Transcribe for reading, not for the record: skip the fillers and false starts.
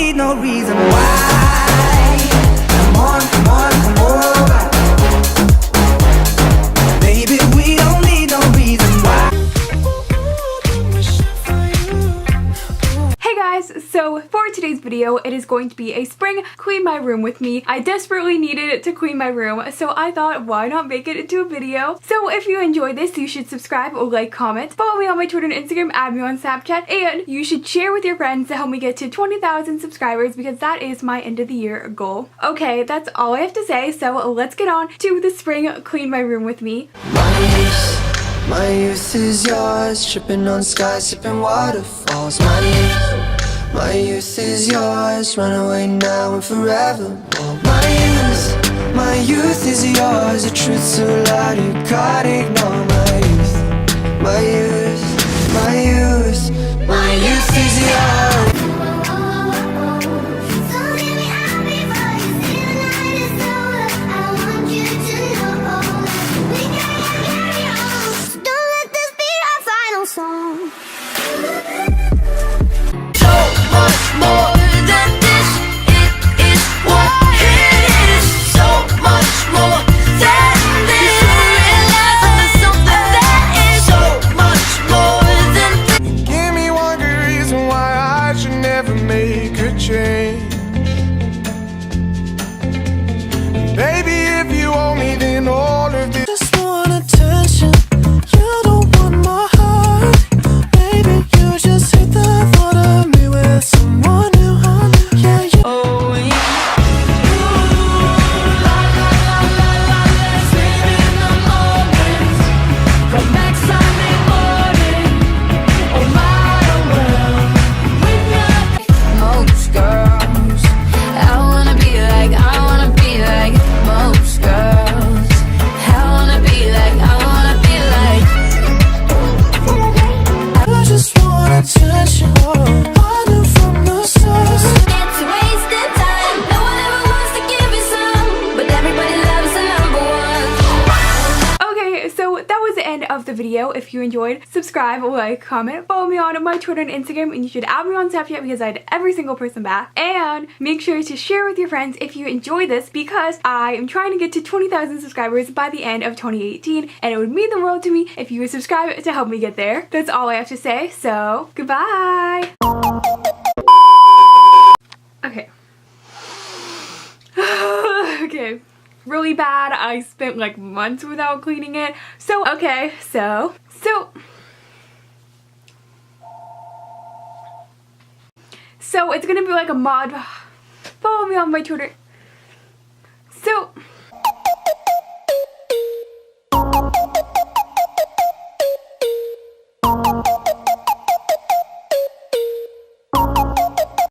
need no reason why. Come on, come on, come over. Baby, we don't need no reason why. Hey guys, so for today's video, it is going to be a spring clean my room with me. I desperately needed to clean my room, so I thought, why not make it into a video? So if you enjoyed this, you should subscribe, like, comment, follow me on my Twitter and Instagram, add me on Snapchat, and you should share with your friends to help me get to 20,000 subscribers because that is my end of the year goal. Okay, that's all I have to say, so let's get on to the spring clean my room with me. My youth is yours, tripping on skies, sipping waterfalls. My youth is yours, run away now and forever. My youth is yours, the truth so loud you can't ignore. My youth, my youth, my youth is yours. Of the video. If you enjoyed, subscribe, like, comment, follow me on my Twitter and Instagram, and you should add me on Snapchat because I had every single person back. And make sure to share with your friends if you enjoy this because I am trying to get to 20,000 subscribers by the end of 2018, and it would mean the world to me if you would subscribe to help me get there. That's all I have to say, so goodbye! Okay. Okay. Really bad. I spent like months without cleaning it. So, okay, so it's gonna be like a mod. Follow me on my Twitter.